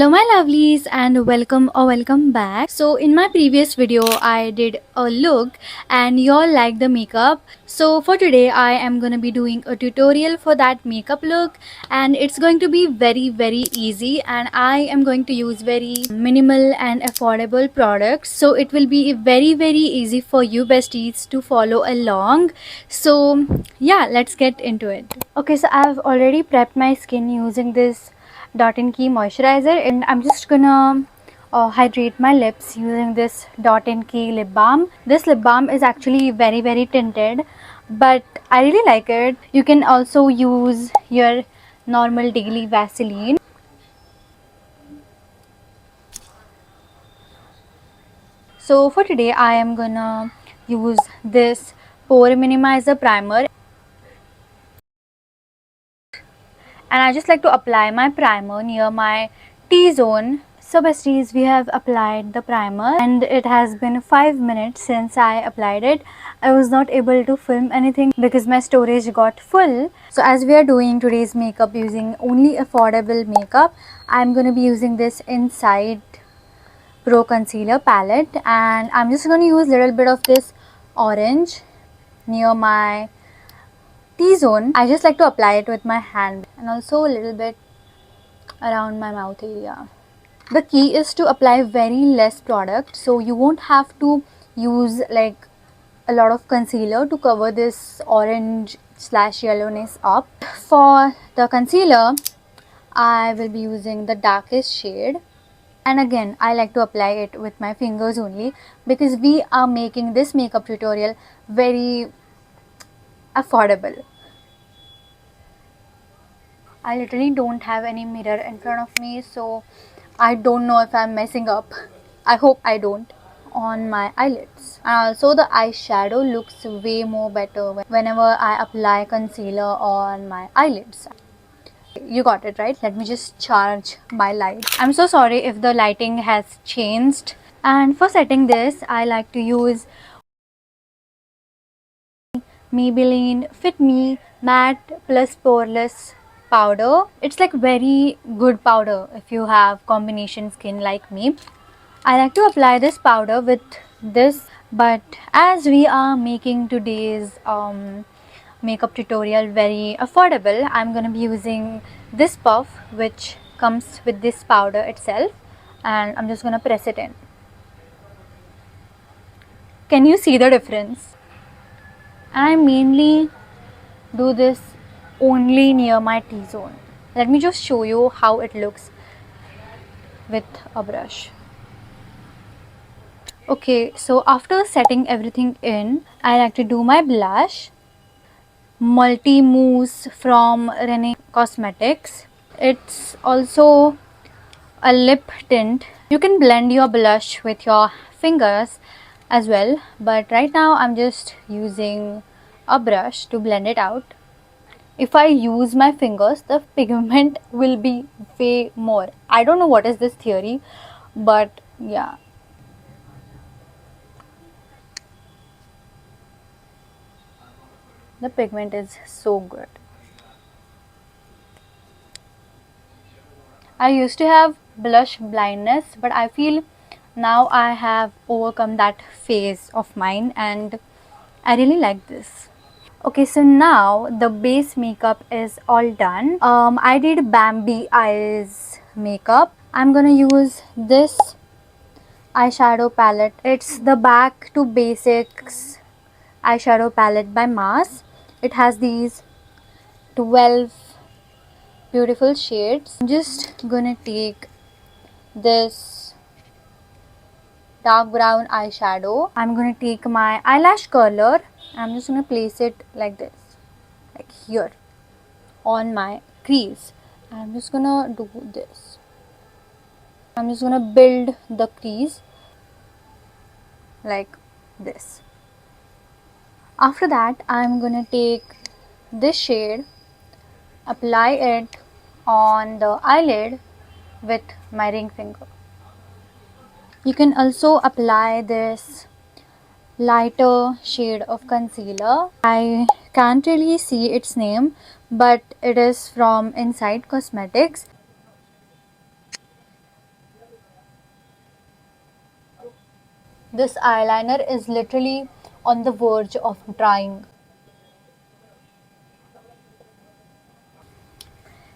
Hello my lovelies and welcome back. So in my previous video I did a look and y'all liked the makeup. So for today I am going to be doing a tutorial for that makeup look, and it's going to be very easy, and I am going to use very minimal and affordable products. So it will be very easy for you besties to follow along. So yeah, let's get into it. Okay, so I've already prepped my skin using this Dot & Key moisturizer, and I'm just gonna hydrate my lips using this Dot & Key lip balm. This lip balm is actually very tinted, but I really like it. You can also use your normal daily Vaseline. So for today I am gonna use this pore minimizer primer, and I just like to apply my primer near my T-zone. So besties, we have applied the primer and it has been 5 minutes since I applied it. I was not able to film anything because my storage got full. So as we are doing today's makeup using only affordable makeup, I'm going to be using this Inside Pro Concealer palette, and I'm just going to use a little bit of this orange near my T-zone. I just like to apply it with my hand and also a little bit around my mouth area. The key is to apply very less product, so you won't have to use like a lot of concealer to cover this orange slash yellowness up. For the concealer, I will be using the darkest shade, and again I like to apply it with my fingers only because we are making this makeup tutorial very affordable. I literally don't have any mirror in front of me, so I don't know if I'm messing up. I hope I don't. On my eyelids, and also the eyeshadow looks way more better whenever I apply concealer on my eyelids. You got it right. Let me just charge my light. I'm so sorry if the lighting has changed. And for setting this, I like to use Maybelline Fit Me Matte Plus Poreless powder. It's like very good powder if you have combination skin like me. I like to apply this powder with this, but as we are making today's makeup tutorial very affordable, I'm going to be using this puff which comes with this powder itself, and I'm just going to press it in. Can you see the difference? I mainly do this only near my T-zone. Let me just show you how it looks with a brush. Okay, so after setting everything in, I like to do my blush. Multi Mousse from Rene Cosmetics. It's also a lip tint. You can blend your blush with your fingers as well, but right now I'm just using a brush to blend it out. If I use my fingers, the pigment will be way more. I don't know what is this theory, but yeah. The pigment is so good. I used to have blush blindness, but I feel now I have overcome that phase of mine and I really like this. Okay, so now the base makeup is all done. I did Bambi eyes makeup. I'm gonna use this eyeshadow palette. It's the Back to Basics eyeshadow palette by Mars. It has these 12 beautiful shades. I'm just gonna take this dark brown eyeshadow. I'm gonna take my eyelash curler. I'm just gonna place it like this, like here on my crease. I'm just gonna do this. I'm just gonna build the crease like this. After that, I'm gonna take this shade, apply it on the eyelid with my ring finger. You can also apply this lighter shade of concealer. I can't really see its name, but it is from Inside Cosmetics. This eyeliner is literally on the verge of drying.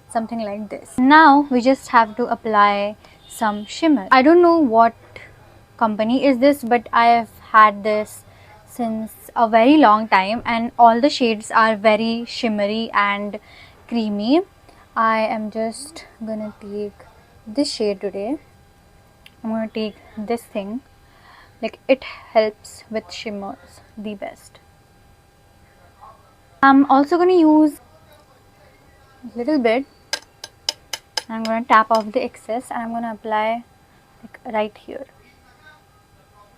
Something like this. Now we just have to apply some shimmer. I don't know what company is this, but I have had this since a very long time and all the shades are very shimmery and creamy. I am just gonna take this shade today. I'm gonna take this thing, like it helps with shimmers the best. I'm also gonna use a little bit. I'm gonna tap off the excess and I'm gonna apply like right here.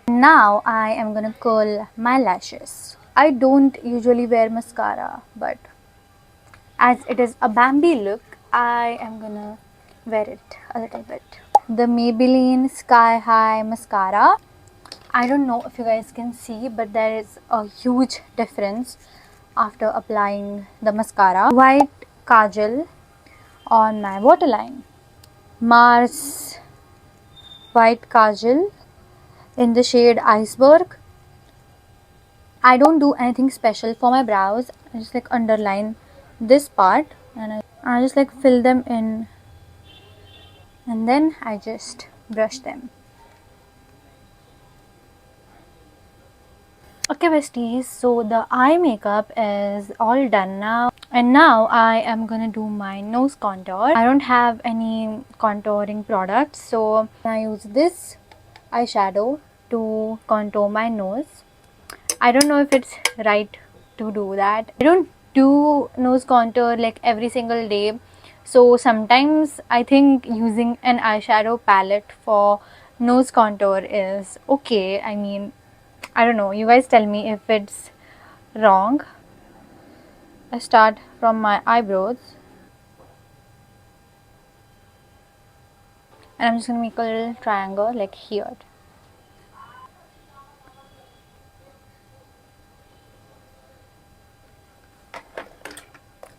Now I am gonna curl my lashes. I don't usually wear mascara, but as it is a Bambi look, I am gonna wear it a little bit. The Maybelline Sky High mascara. I don't know if you guys can see, but there is a huge difference after applying the mascara. White kajal on my waterline. Mars white kajal in the shade Iceberg. I don't do anything special for my brows. I just like underline this part and I just like fill them in and then I just brush them. Okay besties, so the eye makeup is all done now and now I am gonna do my nose contour. I don't have any contouring products, so I use this eyeshadow to contour my nose. I don't know if it's right to do that. I don't do nose contour like every single day, so sometimes I think using an eyeshadow palette for nose contour is okay. I mean, I don't know, you guys tell me if it's wrong. I start from my eyebrows and I'm just gonna make a little triangle like here.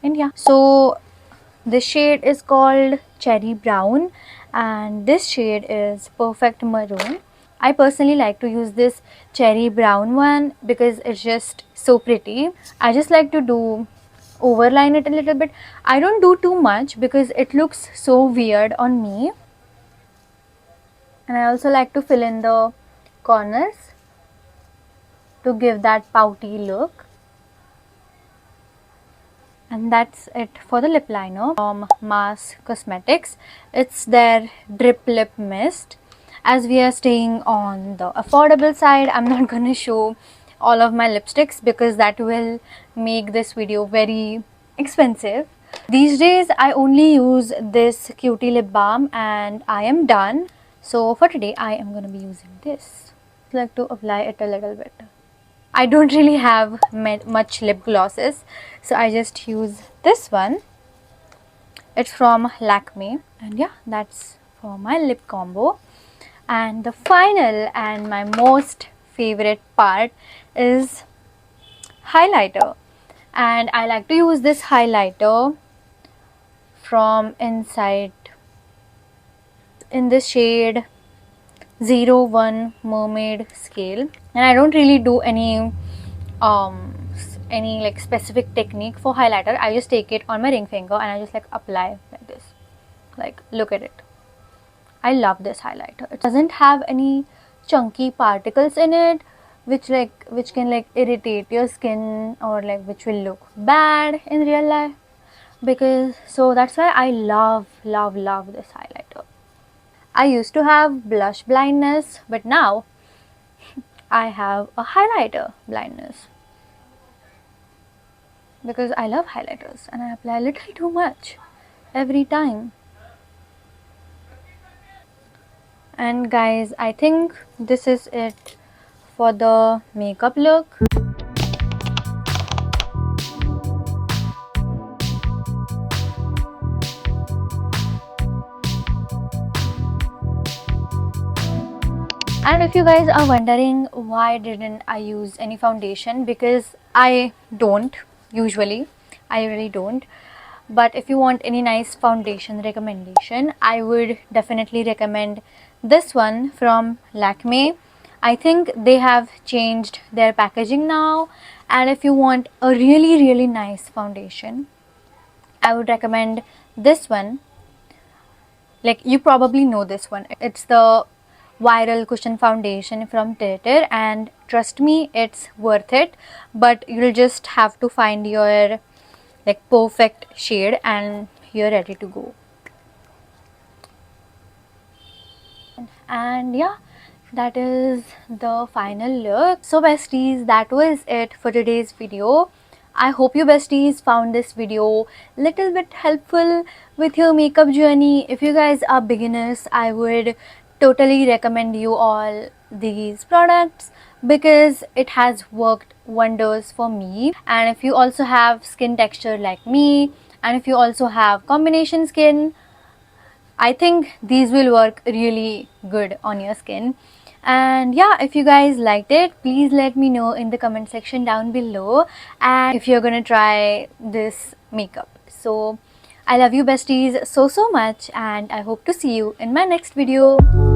And yeah, so this shade is called Cherry Brown and this shade is Perfect Maroon. I personally like to use this cherry brown one because it's just so pretty. I just like to do overline it a little bit. I don't do too much because it looks so weird on me. And I also like to fill in the corners to give that pouty look. And that's it for the lip liner from Mars Cosmetics. It's their Drip Lip Mist. As we are staying on the affordable side, I'm not going to show all of my lipsticks because that will make this video very expensive. These days I only use this Cutie lip balm and I am done. So for today I am going to be using this. I like to apply it a little bit. I don't really have much lip glosses, so I just use this one. It's from Lakme and yeah, that's for my lip combo. And the final and my most favorite part is highlighter, and I like to use this highlighter from Insight in the shade 01 Mermaid Scale. And I don't really do any like specific technique for highlighter. I just take it on my ring finger and I just like apply like this. Like, look at it. I love this highlighter. It doesn't have any chunky particles in it which can like irritate your skin or like which will look bad in real life, because so that's why I love this highlighter. I used to have blush blindness, but now I have a highlighter blindness because I love highlighters and I apply a little too much every time. And guys, I think this is it for the makeup look. And if you guys are wondering why didn't I use any foundation, because I don't usually, I really don't. But if you want any nice foundation recommendation, I would definitely recommend this one from Lakme. I think they have changed their packaging now, and if you want a really nice foundation, I would recommend this one. Like, you probably know this one. It's the viral cushion foundation from Twitter, and trust me, it's worth it. But you'll just have to find your like perfect shade and you're ready to go. And yeah, that is the final look. So besties, that was it for today's video. I hope you besties found this video little bit helpful with your makeup journey. If you guys are beginners, I would totally recommend you all these products because it has worked wonders for me. And if you also have skin texture like me, and if you also have combination skin, I think these will work really good on your skin. And yeah, if you guys liked it, please let me know in the comment section down below, and if you're gonna try this makeup. So I love you besties so much, and I hope to see you in my next video.